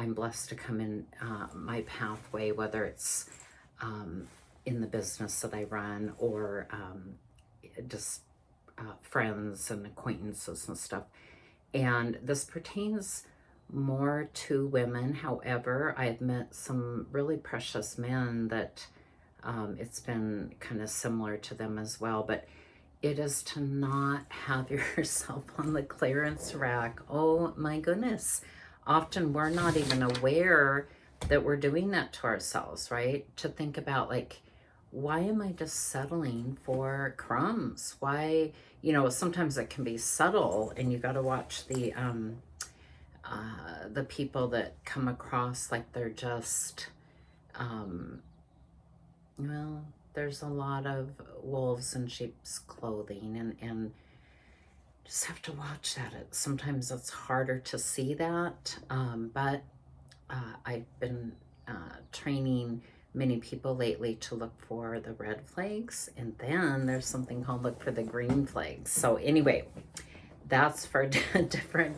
I'm blessed to come in my pathway, whether it's in the business that I run or just friends and acquaintances and stuff. And this pertains more to women. However, I have met some really precious men that it's been kind of similar to them as well. But it is to not have yourself on the clearance rack. Oh my goodness. Often we're not even aware that we're doing that to ourselves, right? To think about, like, why am I just settling for crumbs? Why, sometimes it can be subtle, and you got to watch the people that come across like they're just, well, there's a lot of wolves in sheep's clothing, and just have to watch that. Sometimes it's harder to see that, but I've been training many people lately to look for the red flags, and then there's something called look for the green flags. So anyway, that's for a different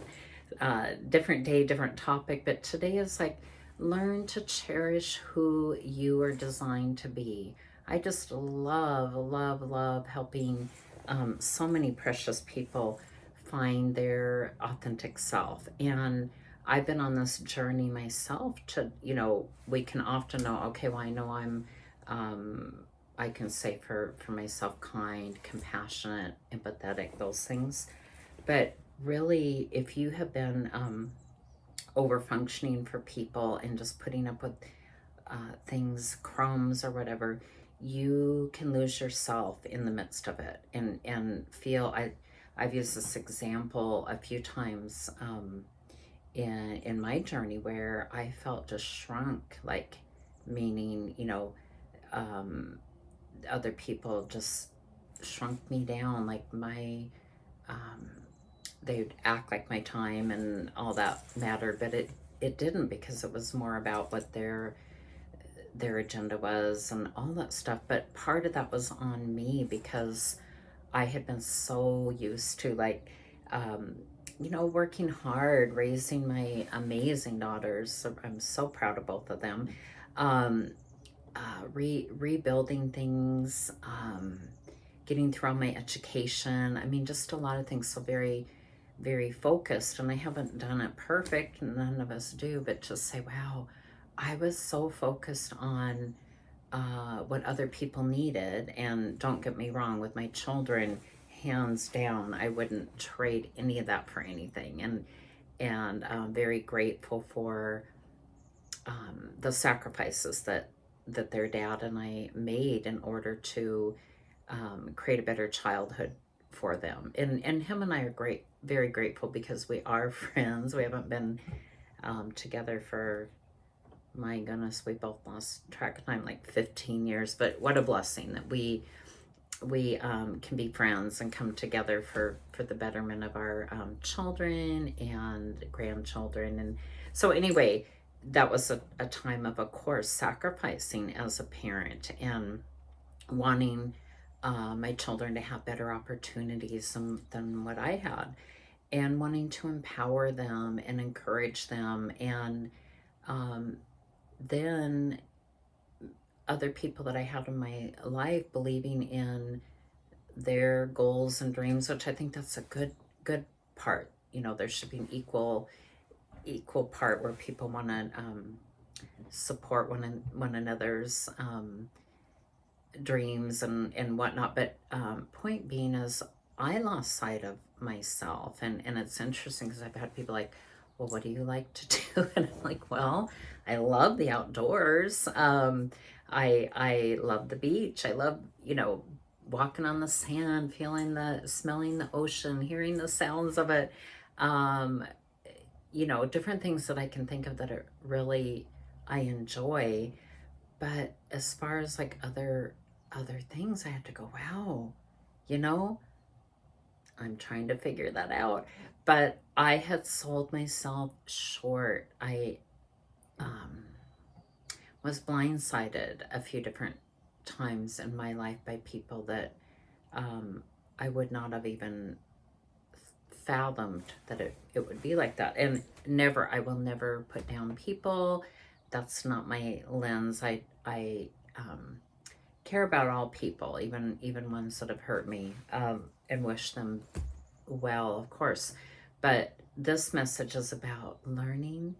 day, different topic. But today is like, learn to cherish who you are designed to be. I just love helping so many precious people find their authentic self. And I've been on this journey myself to, we can often know, okay, well, I know I can say for myself, kind, compassionate, empathetic, those things. But really, if you have been over functioning for people and just putting up with things, crumbs or whatever, you can lose yourself in the midst of it and feel, I've used this example a few times in my journey where I felt just shrunk, like, meaning, other people just shrunk me down, like they'd act like my time and all that mattered, but it didn't, because it was more about what their agenda was and all that stuff. But part of that was on me, because I had been so used to, like, working hard, raising my amazing daughters. So I'm so proud of both of them. Rebuilding things, getting through all my education. I mean, just a lot of things. So very, very focused. And I haven't done it perfect. None of us do. But to say, wow, I was so focused on what other people needed. And don't get me wrong, with my children, hands down, I wouldn't trade any of that for anything. And I'm very grateful for the sacrifices that their dad and I made in order to create a better childhood for them. And him and I are very grateful, because we are friends. We haven't been together for, my goodness, we both lost track of time, like 15 years. But what a blessing that we can be friends and come together for the betterment of our children and grandchildren. And so anyway, that was a time of course, sacrificing as a parent and wanting my children to have better opportunities than what I had, and wanting to empower them and encourage them. And then other people that I had in my life believing in their goals and dreams, which I think that's a good part. There should be an equal part where people want to support one another's dreams and whatnot. But point being is, I lost sight of myself, and it's interesting, because I've had people like, well, what do you like to do? And I'm like, well, I love the outdoors. I love the beach. I love, walking on the sand, smelling the ocean, hearing the sounds of it. Different things that I can think of that are really, I enjoy. But as far as like other things, I had to go, wow, I'm trying to figure that out. But I had sold myself short. I was blindsided a few different times in my life by people that I would not have even fathomed that it would be like that. And I will never put down people. That's not my lens. I care about all people, even ones that have hurt me, and wish them well, of course. But this message is about learning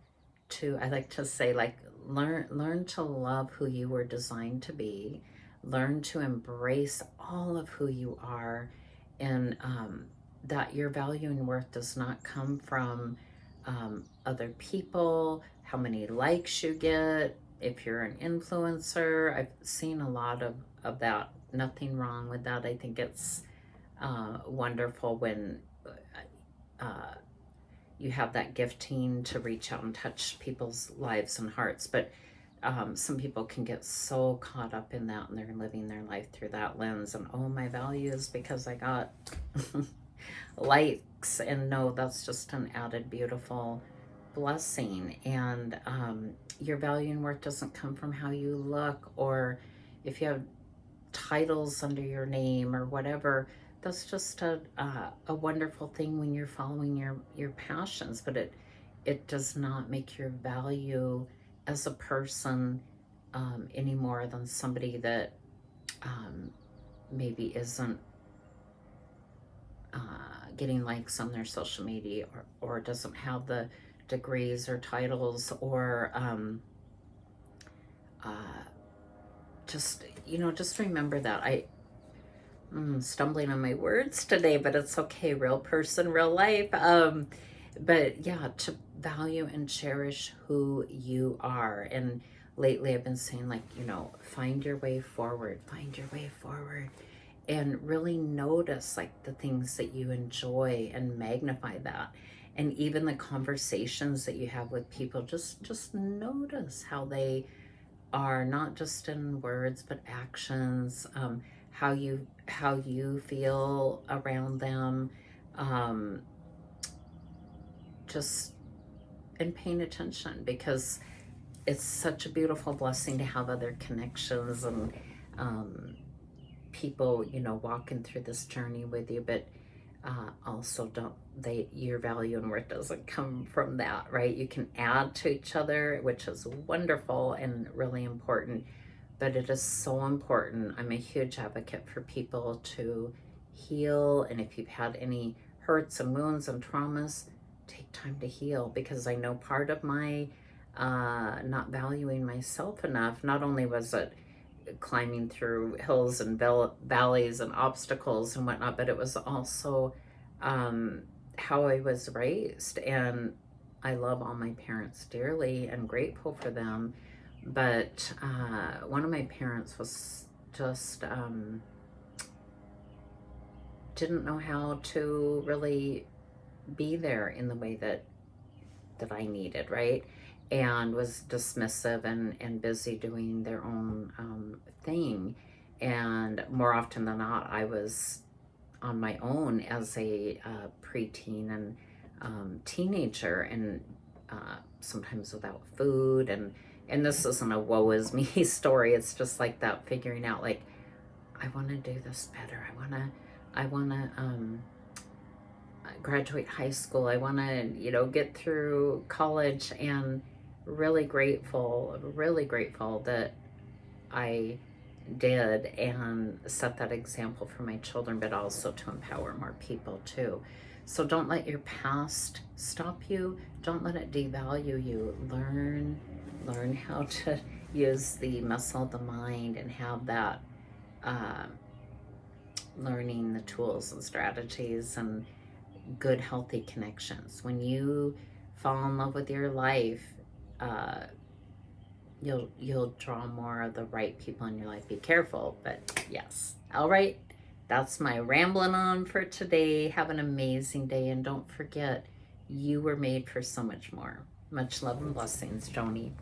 to, I like to say, like, learn to love who you were designed to be, learn to embrace all of who you are, and that your value and worth does not come from other people, how many likes you get, if you're an influencer. I've seen a lot of that. Nothing wrong with that. I think it's wonderful when uh, you have that gifting to reach out and touch people's lives and hearts. But some people can get so caught up in that, and they're living their life through that lens. And oh, my value is because I got likes. And no, that's just an added beautiful blessing. And your value and worth doesn't come from how you look, or if you have titles under your name or whatever. That's just a wonderful thing when you're following your passions, but it does not make your value as a person any more than somebody that maybe isn't getting likes on their social media, or doesn't have the degrees or titles, or just remember that. I'm stumbling on my words today, but it's okay. Real person, real life. But yeah, to value and cherish who you are. And lately I've been saying, like, find your way forward, and really notice, like, the things that you enjoy and magnify that. And even the conversations that you have with people, just notice how they are, not just in words but actions, how you feel around them, just and paying attention, because it's such a beautiful blessing to have other connections and people walking through this journey with you. But also, your value and worth doesn't come from that, right? You can add to each other, which is wonderful and really important. But it is so important. I'm a huge advocate for people to heal. And if you've had any hurts and wounds and traumas, take time to heal. Because I know part of my not valuing myself enough, not only was it climbing through hills and valleys and obstacles and whatnot, but it was also how I was raised. And I love all my parents dearly and grateful for them. But one of my parents was just didn't know how to really be there in the way that I needed, right? And was dismissive and busy doing their own thing. And more often than not, I was on my own as a preteen and teenager, and sometimes without food. And this isn't a woe is me story. It's just like that, figuring out, like, I want to do this better. I want to graduate high school. I want to, get through college. And really grateful that I did, and set that example for my children, but also to empower more people too. So don't let your past stop you. Don't let it devalue you. Learn how to use the muscle of the mind, and have that learning the tools and strategies and good, healthy connections. When you fall in love with your life, you'll draw more of the right people in your life. Be careful, but yes. All right, that's my rambling on for today. Have an amazing day, and don't forget, you were made for so much more. Much love and blessings, Joanie.